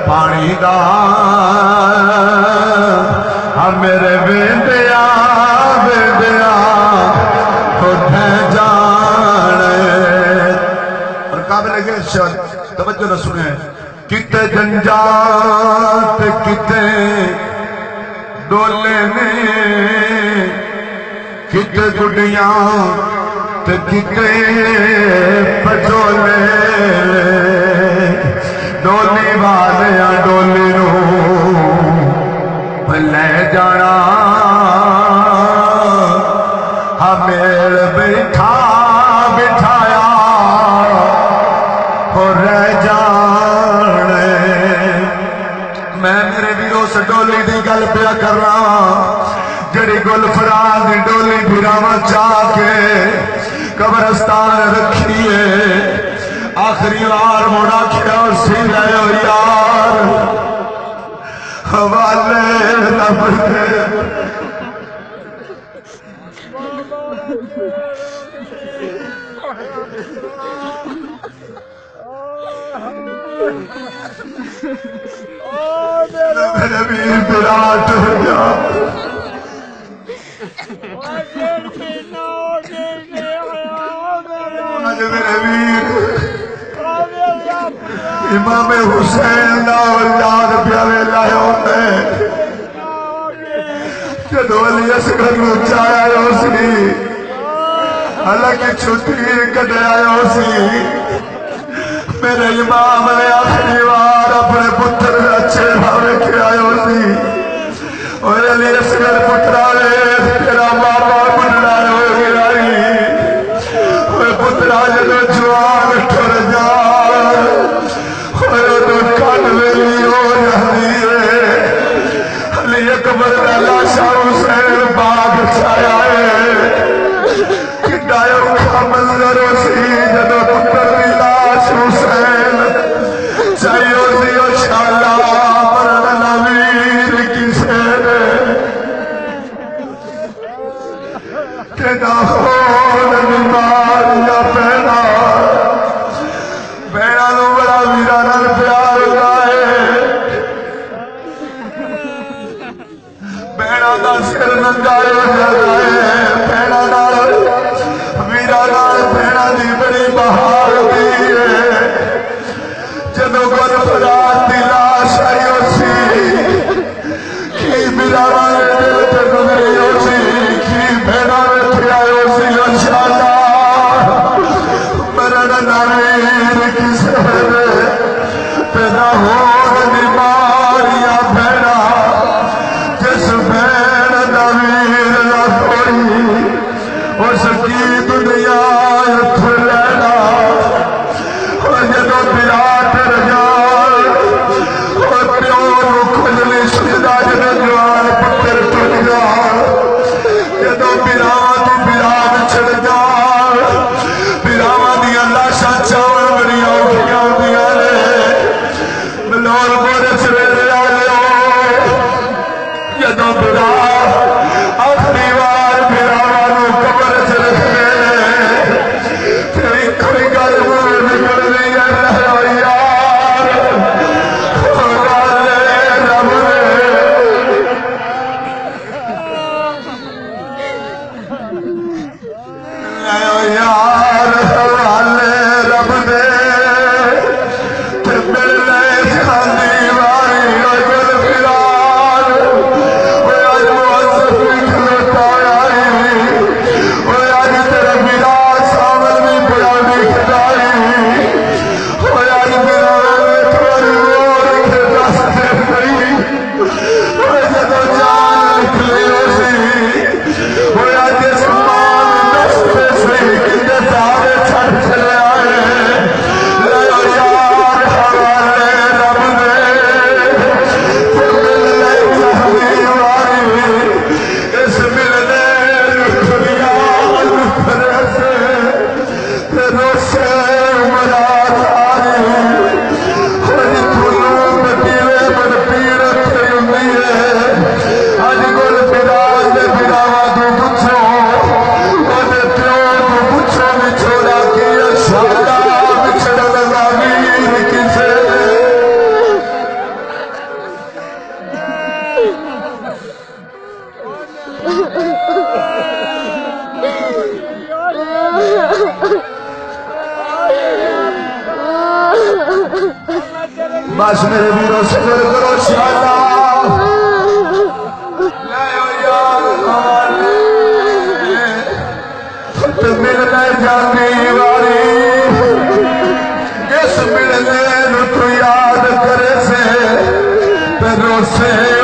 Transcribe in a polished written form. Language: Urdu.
پانی دا میرے ویندیا ویندیا اٹھے جانے اور قابل ہے توجہ نہ سنے کتے جنجات کتے ڈولے نے کتے گڈیاں کتے پچولے ڈولی والے ڈولی نو لے جانا ہمیں بیٹھا بٹھایا ہو رہ جانے میں میرے ویروں سے ڈولی دی گل پیا کر رہا جڑی گل فراز دی ڈولی بھراوا چاہ کے قبرستان رکھیے آخری بار موڑا کھڑا سی رہے ہو یار حوالے رب دے میرے ویر براٹ ہو جا میرے ویر امام حسین دا اولاد پیارے لائے ہوتے جدو علی اصغر نو چاہیا ہو سی حالانکہ چھٹی کٹے آئے ہو سی میرے امام نے آخری بار اپنے پتر اچھے بھاوے کے آئے ہو سی اور علی اصغر پترا لے تیرا بابا بننا ہو گیا اور پترا جدو جوان ٹر جا اکبر لاشا حسین باغ چھایا ہے کڈایا اوکھا منظر سی جدو پتر دی لاش حسین چاہیو دیو شالا مرن نویر کسے نے تینا خون بیماریاں پیدا بیڑا نو بڑا ویرانر پیار لائے بیڑا دا سر ننگائے جلائے بیڑا نال ویرا نال بیڑا دی بڑی بہار دیئے جدو گل فرات دی لاش آئی ہو سی کی میرا والے دل تے گزری ہو سی کی بیڑا رکھی آئی ہو سی انشاءاللہ مرن نویر کسے نے پیدا ہو بیماریاں بیڑا جس بین نویر نہ کوئی اس کی دنیا اتھ لینا اور جدو براٹ رجال اور پیو نو کھجلی سجدہ جنے جوان پتر ٹوٹ جا جدو براٹ براٹ چھڑ جا براواں دیاں لاشاں چاون بڑی اوکھیاں ہوندیاں نے بلول بورے سویرے آئے جدو برا آخری بار براواں نو قبر چ رکھے تیری کوئی گل منہ نکل نہیں ہے یار حوالے رب دے یار حوالے رب دے تے مل لے خالی واری ہوئے گل فرار ہوئے آج معذب بھی کھلوتا آئی ہوئے آج تیرے میرا سامن بھی پڑا بھی کھدائی ہوئے آج میرا تھوڑی اور کے دستے گئی ہوئے جدو جان نکلی ہو سی ہوئے آج اسمان دستے سی کتے سارے چھڑ چلے آئے لے یار حوالے بس میرے ویروں شکر کرو شالا ملنے جانی واری اس ملنے نو تو یاد کرے سے روسے